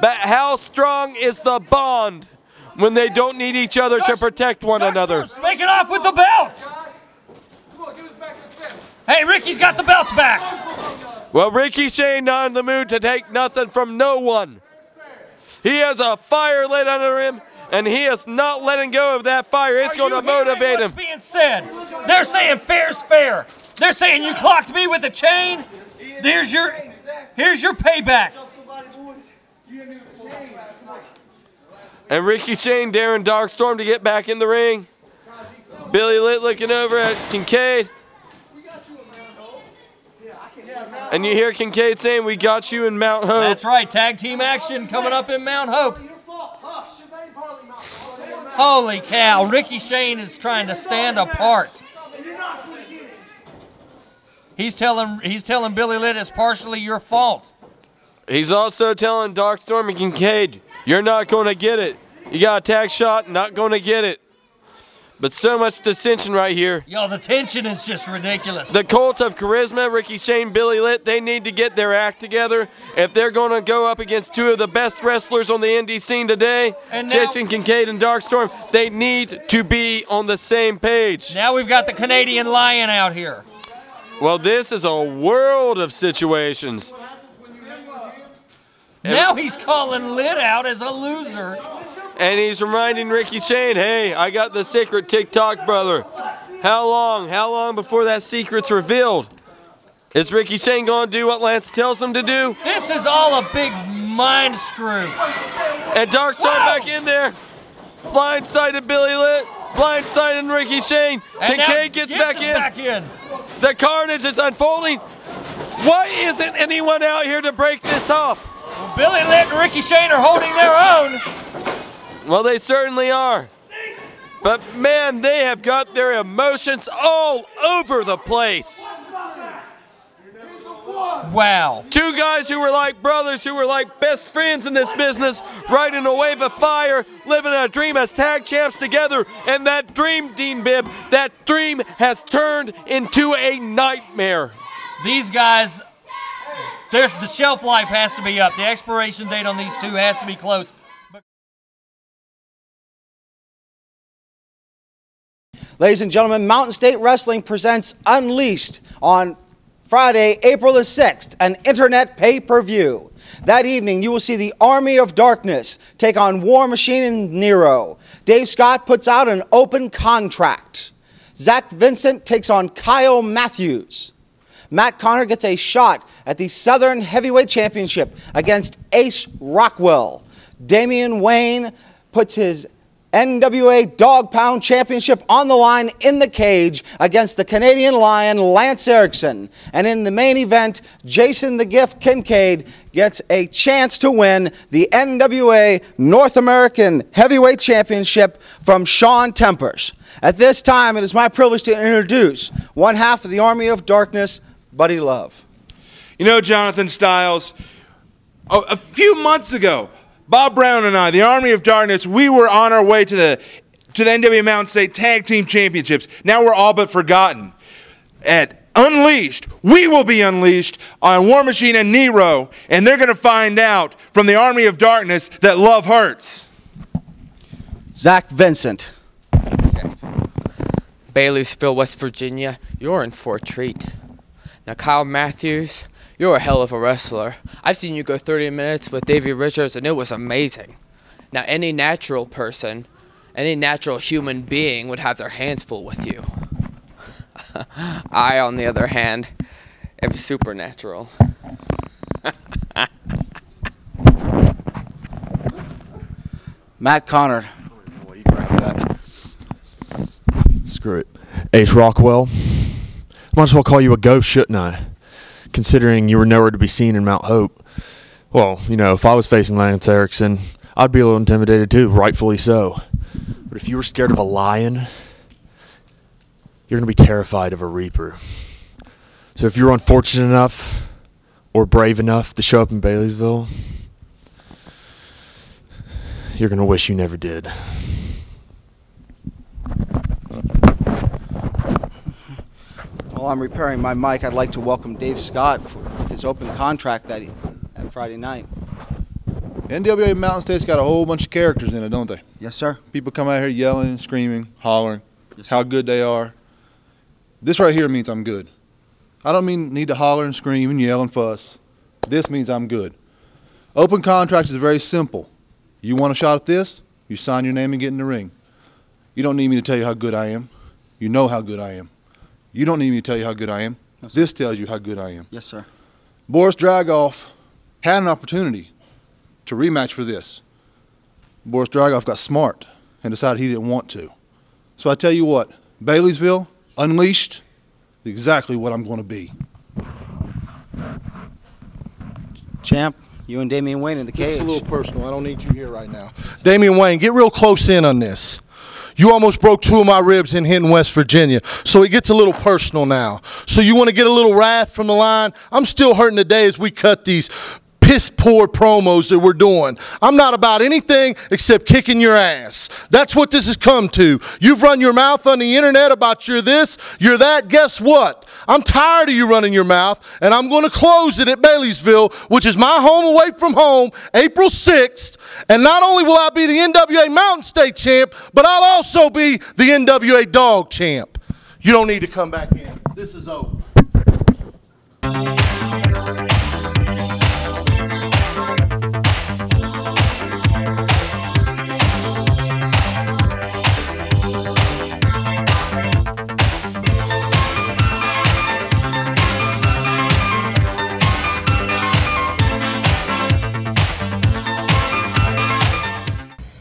But how strong is the bond when they don't need each other to protect one another? Making off with the belts. Hey, Ricky's got the belts back. Well, Ricky Shane not in the mood to take nothing from no one. He has a fire lit under him, and he is not letting go of that fire. It's going to motivate him. What's being said? They're saying fair's fair. They're saying you clocked me with a chain. Here's your payback. And Ricky Shane daring Darkstorm to get back in the ring. Billy Litt looking over at Kincaid. And you hear Kincaid saying, we got you in Mount Hope. That's right, tag team action coming up in Mount Hope. Holy cow, Ricky Shane is trying to stand apart. He's telling Billy Litt it's partially your fault. He's also telling Darkstorm and Kincaid, you're not going to get it. You got a tag shot, not going to get it. But so much dissension right here. Yo, the tension is just ridiculous. The cult of charisma, Ricky Shane, Billy Litt, they need to get their act together. If they're going to go up against two of the best wrestlers on the indie scene today, Jason Kincaid and Darkstorm, they need to be on the same page. Now we've got the Canadian Lion out here. Well, this is a world of situations. Now he's calling Litt out as a loser. And he's reminding Ricky Shane, hey, I got the secret TikTok, brother. How long before that secret's revealed? Is Ricky Shane going to do what Lance tells him to do? This is all a big mind screw. And Darkstorm back in there. Blindsided Billy Litt. Blindsided Ricky Shane. And Kincaid gets back in. The carnage is unfolding. Why isn't anyone out here to break this up? Well, Billy Litt and Ricky Shane are holding their own. Well, they certainly are. But, man, they have got their emotions all over the place. Wow. Two guys who were like brothers, who were like best friends in this business, riding a wave of fire, living a dream as tag champs together. And that dream, Dean Bibb, that dream has turned into a nightmare. These guys, the shelf life has to be up. The expiration date on these two has to be close. Ladies and gentlemen, Mountain State Wrestling presents Unleashed on Friday, April the 6th, an internet pay-per-view. That evening, you will see the Army of Darkness take on War Machine and Nero. Dave Scott puts out an open contract. Zach Vincent takes on Kyle Matthews. Matt Connor gets a shot at the Southern Heavyweight Championship against Ace Rockwell. Damian Wayne puts his NWA Dog Pound Championship on the line in the cage against the Canadian Lion, Lance Erickson. And in the main event, Jason the Gift Kincaid gets a chance to win the NWA North American Heavyweight Championship from Sean Tempers. At this time, it is my privilege to introduce one half of the Army of Darkness, Buddy Love. You know, Jonathan Styles, a few months ago, Bob Brown and I, the Army of Darkness, we were on our way to the NWA Mountain State Tag Team Championships. Now we're all but forgotten. at Unleashed, we will be unleashed on War Machine and Nero, and they're going to find out from the army of darkness that love hurts. Zach Vincent. Baileysville, West Virginia, you're in for a treat. Now, Kyle Matthews, you're a hell of a wrestler. I've seen you go 30 minutes with Davey Richards, and it was amazing. Now, any natural person, any natural human being would have their hands full with you. I, on the other hand, am supernatural. Matt Connor. Screw it. Ace Rockwell. Might as well call you a ghost, shouldn't I? Considering you were nowhere to be seen in Mount Hope. Well, you know, if I was facing Lance Erickson, I'd be a little intimidated too, rightfully so. But if you were scared of a lion, you're going to be terrified of a reaper. So if you're unfortunate enough or brave enough to show up in Baileysville, you're going to wish you never did. While I'm repairing my mic, I'd like to welcome Dave Scott with his open contract that Friday night. NWA Mountain State's got a whole bunch of characters in it, don't they? Yes, sir. People come out here yelling, screaming, hollering, how good they are. This right here means I'm good. I don't need to holler and scream and yell and fuss. This means I'm good. Open contract is very simple. You want a shot at this, you sign your name and get in the ring. You don't need me to tell you how good I am. You know how good I am. You don't need me to tell you how good I am. No, this tells you how good I am. Yes, sir. Boris Dragoff had an opportunity to rematch for this. Boris Dragoff got smart and decided he didn't want to. So I tell you what, Baileysville, Unleashed, exactly what I'm going to be. Champ, you and Damian Wayne in the cage. It's a little personal. I don't need you here right now. Damian Wayne, get real close in on this. You almost broke 2 of my ribs in Hinton, West Virginia, so it gets a little personal now. So you want to get a little wrath from the line? I'm still hurting today as we cut these piss-poor promos that we're doing. I'm not about anything except kicking your ass. That's what this has come to. You've run your mouth on the internet about you're this, you're that. Guess what? I'm tired of you running your mouth, and I'm going to close it at Baileysville, which is my home away from home, April 6th. And not only will I be the NWA Mountain State champ, but I'll also be the NWA Dog champ. You don't need to come back in. This is over.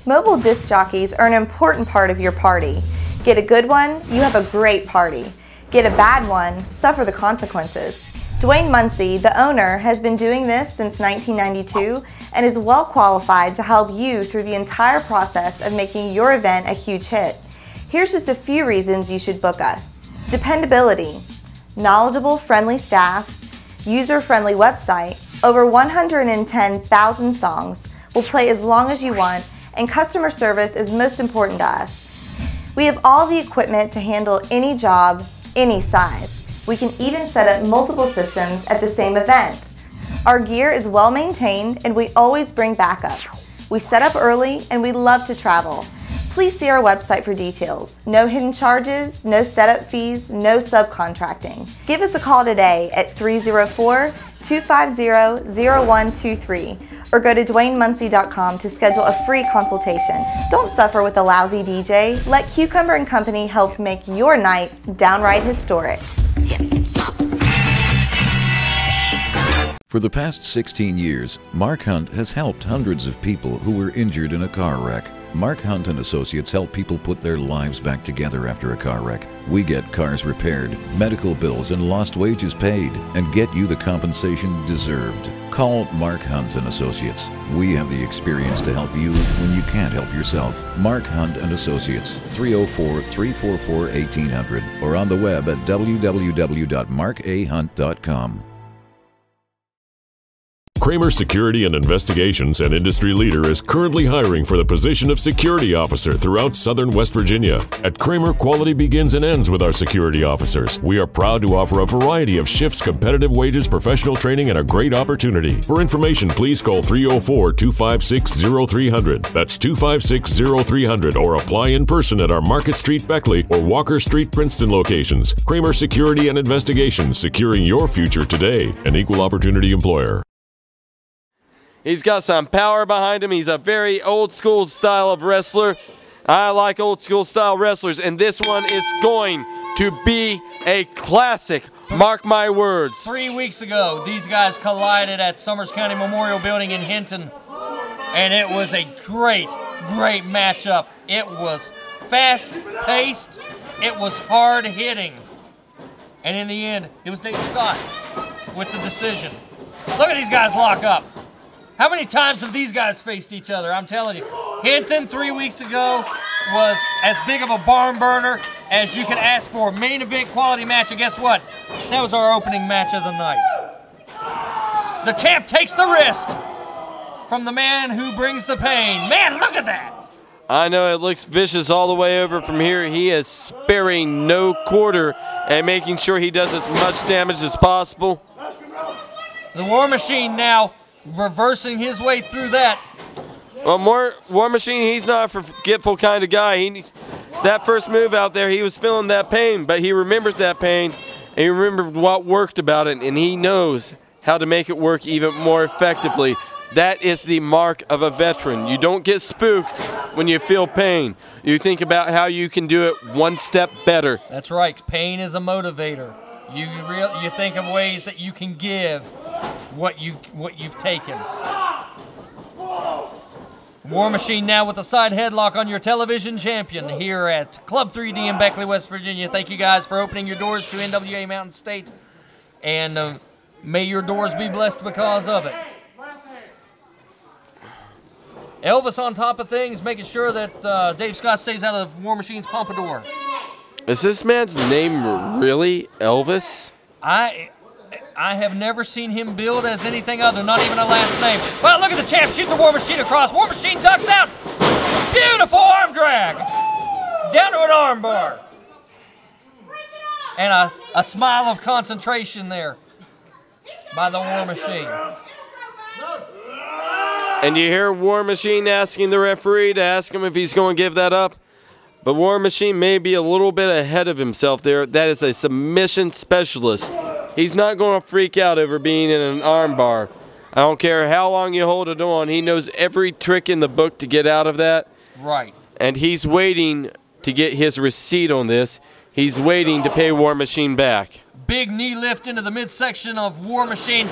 Mobile disc jockeys are an important part of your party. Get a good one, you have a great party. Get a bad one, suffer the consequences. Dwayne Muncie, the owner, has been doing this since 1992 and is well qualified to help you through the entire process of making your event a huge hit. Here's just a few reasons you should book us. Dependability, knowledgeable, friendly staff, user-friendly website, over 110,000 songs, will play as long as you want, and customer service is most important to us. We have all the equipment to handle any job, any size. We can even set up multiple systems at the same event. Our gear is well maintained and we always bring backups. We set up early and we love to travel. Please see our website for details. No hidden charges, no setup fees, no subcontracting. Give us a call today at 304-250-0123 or go to DwayneMuncie.com to schedule a free consultation. Don't suffer with a lousy DJ. Let Cucumber & Company help make your night downright historic. For the past 16 years, Mark Hunt has helped hundreds of people who were injured in a car wreck. Mark Hunt and Associates help people put their lives back together after a car wreck. We get cars repaired, medical bills and lost wages paid, and get you the compensation deserved. Call Mark Hunt and Associates. We have the experience to help you when you can't help yourself. Mark Hunt and Associates, 304-344-1800, or on the web at www.markahunt.com. Kramer Security and Investigations, an industry leader, is currently hiring for the position of security officer throughout southern West Virginia. At Kramer, quality begins and ends with our security officers. We are proud to offer a variety of shifts, competitive wages, professional training, and a great opportunity. For information, please call 304-256-0300. That's 256-0300, or apply in person at our Market Street Beckley or Walker Street Princeton locations. Kramer Security and Investigations, securing your future today. An equal opportunity employer. He's got some power behind him. He's a very old school style of wrestler. I like old school style wrestlers, and this one is going to be a classic. Mark my words. 3 weeks ago, these guys collided at Summers County Memorial Building in Hinton, and it was a great, great matchup. It was fast-paced. It was hard-hitting. And in the end, it was Dave Scott with the decision. Look at these guys lock up. How many times have these guys faced each other? I'm telling you. Hinton 3 weeks ago was as big of a barn burner as you can ask for. Main event quality match, and guess what? That was our opening match of the night. The champ takes the wrist from the man who brings the pain. Man, look at that. I know it looks vicious all the way over from here. He is sparing no quarter and making sure he does as much damage as possible. The War Machine now reversing his way through that. Well, War Machine, he's not a forgetful kind of guy. That first move out there, he was feeling that pain, but he remembers that pain, and he remembered what worked about it, and he knows how to make it work even more effectively. That is the mark of a veteran. You don't get spooked when you feel pain. You think about how you can do it one step better. That's right. Pain is a motivator. You think of ways that you can give what you've taken. War Machine now with a side headlock on your television champion here at Club 3D in Beckley, West Virginia. Thank you guys for opening your doors to NWA Mountain State, and may your doors be blessed because of it. Elvis on top of things, making sure that Dave Scott stays out of War Machine's pompadour. Is this man's name really Elvis? I have never seen him billed as anything other, not even a last name. Well, look at the champ shooting the War Machine across. War Machine ducks out. Beautiful arm drag. Down to an arm bar. And a smile of concentration there by the War Machine. And you hear War Machine asking the referee to ask him if he's going to give that up. But War Machine may be a little bit ahead of himself there. That is a submission specialist. He's not going to freak out over being in an arm bar. I don't care how long you hold it on. He knows every trick in the book to get out of that. Right. And he's waiting to get his receipt on this. He's waiting to pay War Machine back. Big knee lift into the midsection of War Machine.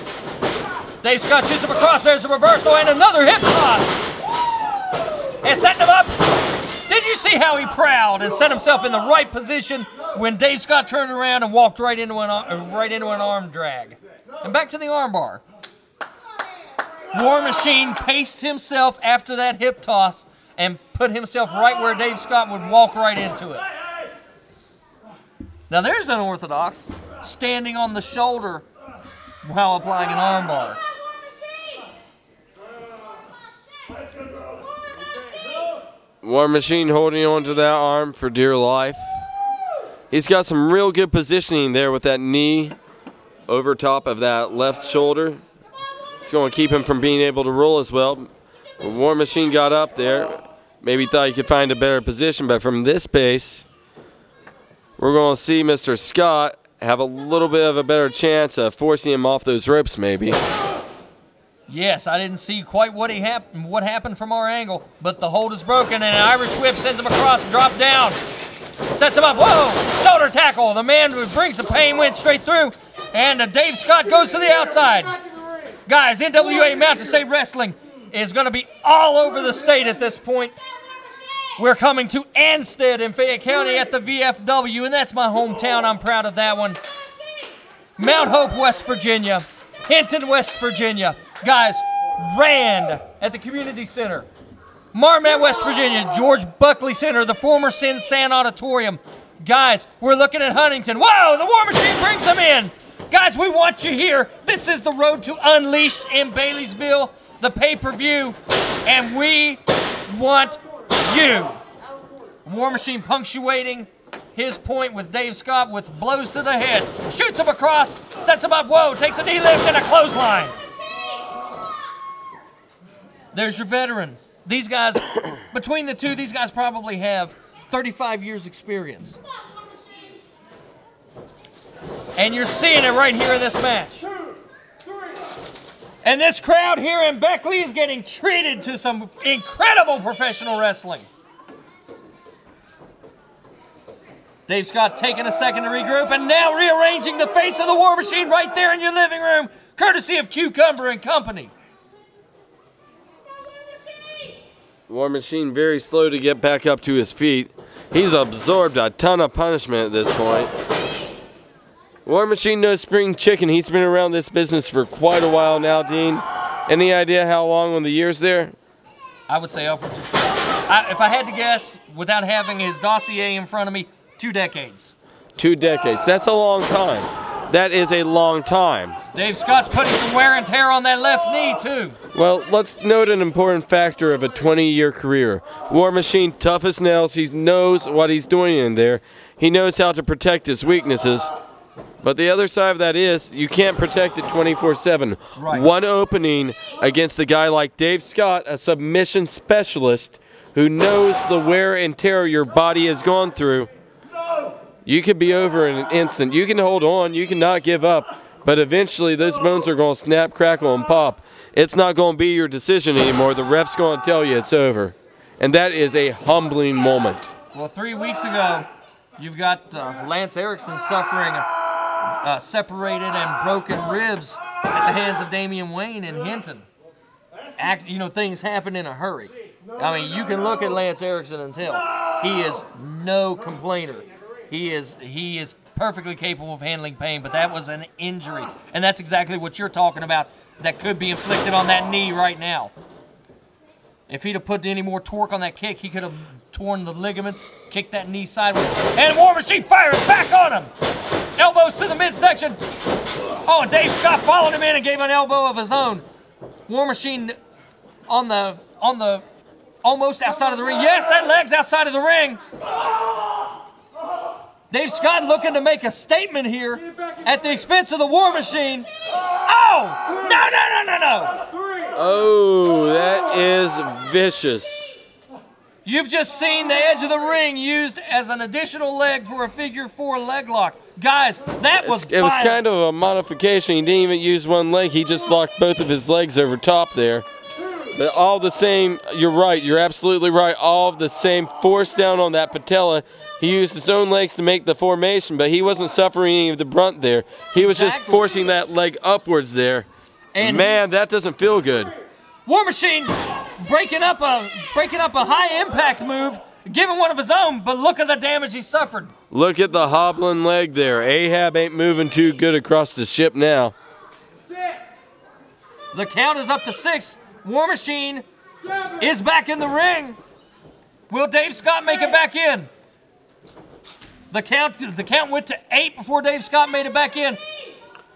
Dave Scott shoots him across. There's a reversal and another hip toss. And setting him up. Did you see how he prowled and set himself in the right position when Dave Scott turned around and walked right into an arm drag? And back to the arm bar. War Machine paced himself after that hip toss and put himself right where Dave Scott would walk right into it. Now there's unorthodox, standing on the shoulder while applying an arm bar. War Machine holding on to that arm for dear life. He's got some real good positioning there with that knee over top of that left shoulder. It's going to keep him from being able to roll as well. War Machine got up there. Maybe thought he could find a better position, but from this base, we're going to see Mr. Scott have a little bit of a better chance of forcing him off those ropes maybe. Yes, I didn't see quite what happened from our angle, but the hold is broken, and an Irish whip sends him across, drop down. Sets him up, whoa, shoulder tackle. The man who brings the pain went straight through, and Dave Scott goes to the outside. Guys, NWA Mountain State Wrestling is going to be all over the state at this point. We're coming to Ansted in Fayette County at the VFW, and that's my hometown. I'm proud of that one. Mount Hope, West Virginia. Hinton, West Virginia. Guys, Rand at the Community Center. Marmet, West Virginia. George Buckley Center, the former Sin San Auditorium. Guys, we're looking at Huntington. Whoa, the War Machine brings him in. Guys, we want you here. This is the road to Unleashed in Baileysville, the pay-per-view, and we want you. War Machine punctuating his point with Dave Scott with blows to the head. Shoots him across, sets him up, whoa, takes a knee lift and a clothesline. There's your veteran. These guys, between the two, these guys probably have 35 years experience. And you're seeing it right here in this match. And this crowd here in Beckley is getting treated to some incredible professional wrestling. Dave Scott taking a second to regroup and now rearranging the face of the War Machine right there in your living room, courtesy of Cucumber and Company. War Machine very slow to get back up to his feet. He's absorbed a ton of punishment at this point. War Machine knows spring chicken. He's been around this business for quite a while now, Dean. Any idea how long on the years there? I would say upwards of 2. If I had to guess, without having his dossier in front of me, 2 decades. 2 decades. That's a long time. That is a long time. Dave Scott's putting some wear and tear on that left knee, too. Well, let's note an important factor of a 20-year career. War Machine, tough as nails. He knows what he's doing in there. He knows how to protect his weaknesses. But the other side of that is you can't protect it 24/7. Right. One opening against a guy like Dave Scott, a submission specialist who knows the wear and tear your body has gone through, you could be over in an instant. You can hold on, you cannot give up, but eventually those bones are going to snap, crackle, and pop. It's not going to be your decision anymore. The ref's going to tell you it's over. And that is a humbling moment. Well, 3 weeks ago, you've got Lance Erickson suffering separated and broken ribs at the hands of Damian Wayne in Hinton. You know, things happen in a hurry. I mean, you can look at Lance Erickson and tell he is no complainer. He is perfectly capable of handling pain, but that was an injury. And that's exactly what you're talking about that could be inflicted on that knee right now. If he'd have put any more torque on that kick, he could have torn the ligaments, kicked that knee sideways, and War Machine firing back on him. Elbows to the midsection. Oh, and Dave Scott followed him in and gave an elbow of his own. War Machine on the almost outside of the ring. Yes, that leg's outside of the ring. Dave Scott looking to make a statement here at the expense of the War Machine. Oh! No. Oh, that is vicious. You've just seen the edge of the ring used as an additional leg for a figure 4 leg lock. Guys, that was It was kind of a modification. He didn't even use one leg. He just locked both of his legs over top there. But all the same, you're right. You're absolutely right. All the same force down on that patella. He used his own legs to make the formation, but he wasn't suffering any of the brunt there. He was just forcing that leg upwards there. And man, that doesn't feel good. War Machine breaking up a high impact move, giving one of his own, but look at the damage he suffered. Look at the hobbling leg there. Ahab ain't moving too good across the ship now. 6. The count is up to 6. War Machine is back in the ring. Will Dave Scott make it back in? The count went to 8 before Dave Scott made it back in.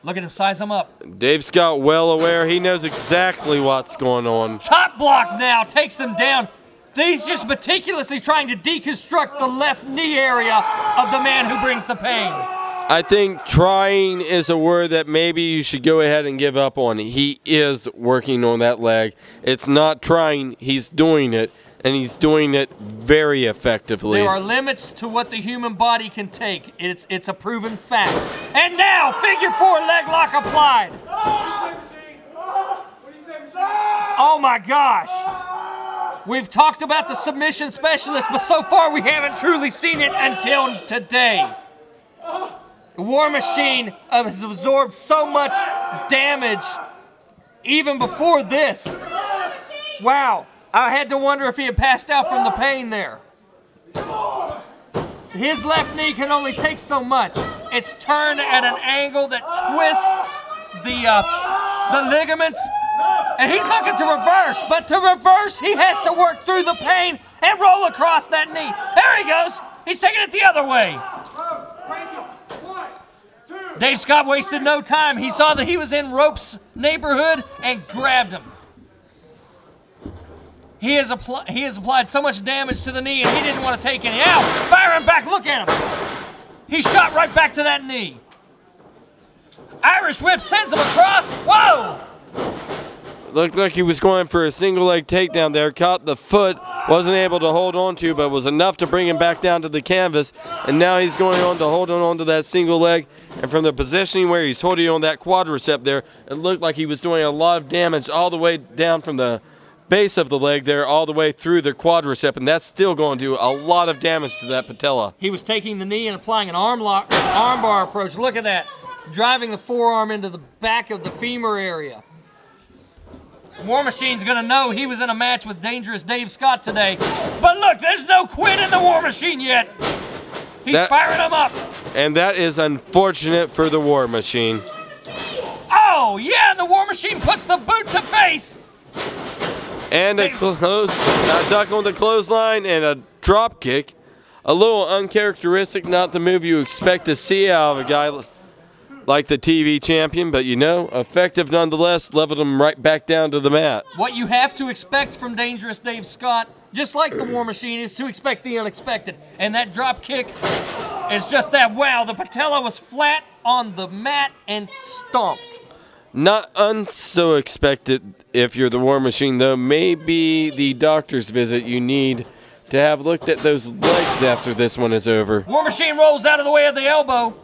Look at him size him up. Dave Scott well aware. He knows exactly what's going on. Top block now takes him down. He's just meticulously trying to deconstruct the left knee area of the man who brings the pain. I think trying is a word that maybe you should go ahead and give up on. He is working on that leg. It's not trying, he's doing it, and he's doing it very effectively. There are limits to what the human body can take. It's a proven fact. And now, figure 4 leg lock applied. Oh my gosh. We've talked about the submission specialist, but so far we haven't truly seen it until today. War Machine has absorbed so much damage even before this. Wow. I had to wonder if he had passed out from the pain there. His left knee can only take so much. It's turned at an angle that twists the ligaments. And he's looking to reverse, but to reverse, he has to work through the pain and roll across that knee. There he goes. He's taking it the other way. 1, 2, Dave Scott wasted no time. He saw that he was in Rope's neighborhood and grabbed him. He has applied so much damage to the knee, and he didn't want to take any out. Firing back, look at him. He shot right back to that knee. Irish whip sends him across. Whoa! Looked like he was going for a single leg takedown there. Caught the foot, wasn't able to hold on to, but was enough to bring him back down to the canvas. And now he's going on to hold on to that single leg. And from the positioning where he's holding on that quadricep there, it looked like he was doing a lot of damage all the way down from the base of the leg there all the way through the quadricep, and that's still going to do a lot of damage to that patella. He was taking the knee and applying an armbar approach. Look at that. Driving the forearm into the back of the femur area. War Machine's going to know he was in a match with Dangerous Dave Scott today. But look, there's no quit in the War Machine yet. He's firing him up. And that is unfortunate for the War Machine. Oh, yeah, the War Machine puts the boot to face. And a duck on the clothesline and a drop kick. A little uncharacteristic, not the move you expect to see out of a guy like the TV champion, but you know, effective nonetheless, leveled him right back down to the mat. What you have to expect from Dangerous Dave Scott, just like the War Machine, is to expect the unexpected. And that drop kick is just that. Wow, the patella was flat on the mat and stomped. Not unso expected if you're the War Machine, though. Maybe the doctor's visit you need to have looked at those legs after this one is over. War Machine rolls out of the way of the elbow.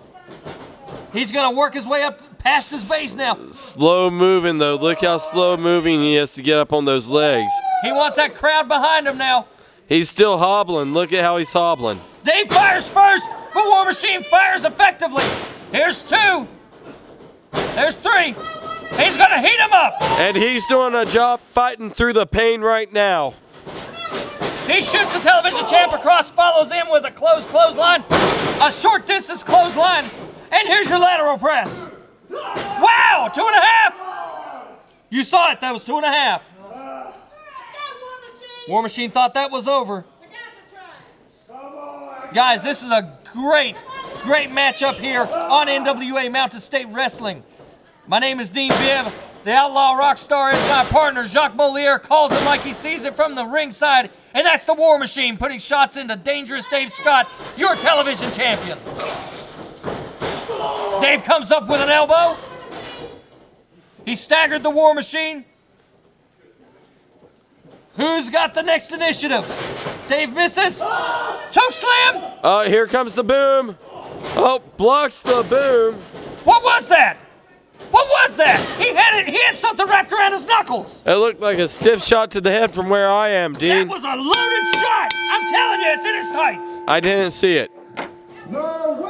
He's going to work his way up past his base now. Slow moving, though. Look how slow moving he has to get up on those legs. He wants that crowd behind him now. He's still hobbling. Look at how he's hobbling. Dave fires first, but War Machine fires effectively. Here's two. There's three. He's going to heat him up. And he's doing a job fighting through the pain right now. He shoots the television champ across, follows in with a clothesline, a short distance clothesline, and here's your lateral press. Wow, 2.5. You saw it, that was 2.5. War Machine thought that was over. Guys, this is a great matchup here on NWA Mountain State Wrestling. My name is Dean Bibb. The Outlaw Rockstar is my partner. Jacques Moliere calls it like he sees it from the ringside, and that's the War Machine putting shots into Dangerous Dave Scott, your television champion. Dave comes up with an elbow. He staggered the War Machine. Who's got the next initiative? Dave misses. Choke slam. Here comes the boom. Oh, blocks the boom. What was that? What was that? He had something wrapped around his knuckles. It looked like a stiff shot to the head from where I am, Dean. That was a loaded shot. I'm telling you, it's in his tights. I didn't see it.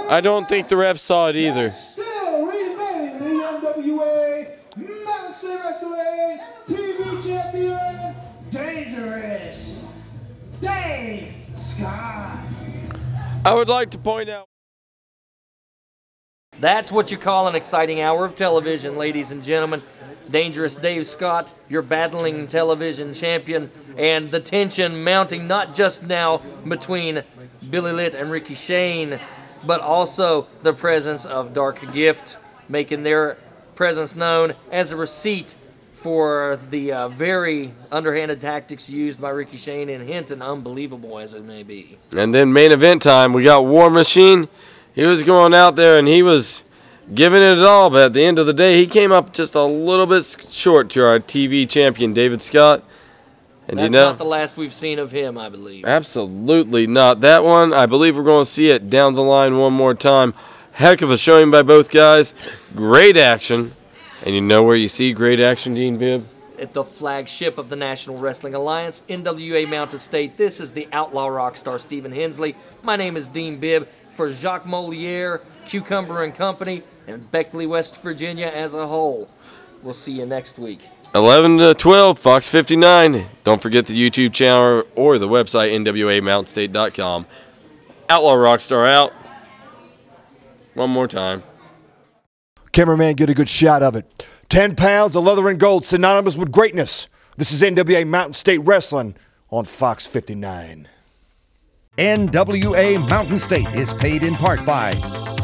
I don't think the ref saw it either. Still remaining the NWA Mountain State Wrestling TV champion, Dangerous Dave Scott. I would like to point out. That's what you call an exciting hour of television, ladies and gentlemen. Dangerous Dave Scott, your battling television champion, and the tension mounting not just now between Billy Litt and Ricky Shane, but also the presence of Dark Gift, making their presence known as a receipt for the very underhanded tactics used by Ricky Shane and Hinton, unbelievable as it may be. And then main event time, we got War Machine. He was going out there and he was giving it all, but at the end of the day, he came up just a little bit short to our TV champion, David Scott. And that's not the last we've seen of him, I believe. Absolutely not. That one, I believe we're going to see it down the line one more time. Heck of a showing by both guys. Great action. And you know where you see great action, Dean Bibb? At the flagship of the National Wrestling Alliance, NWA Mountain State. This is the Outlaw Rockstar Stephen Hensley. My name is Dean Bibb. For Jacques Moliere, Cucumber and Company, and Beckley, West Virginia as a whole. We'll see you next week. 11 to 12, Fox 59. Don't forget the YouTube channel or the website, NWAMountainState.com. Outlaw Rockstar out. One more time. Cameraman, get a good shot of it. 10 pounds of leather and gold, synonymous with greatness. This is NWA Mountain State Wrestling on Fox 59. NWA Mountain State is paid in part by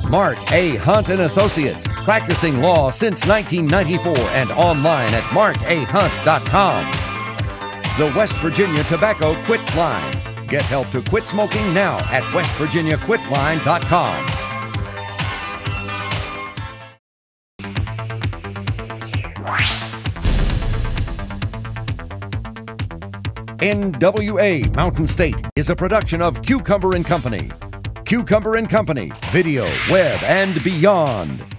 Mark A. Hunt and Associates, practicing law since 1994 and online at markahunt.com. The West Virginia Tobacco Quit Line. Get help to quit smoking now at westvirginiaquitline.com. NWA Mountain State is a production of Cucumber & Company. Cucumber & Company, video, web, and beyond.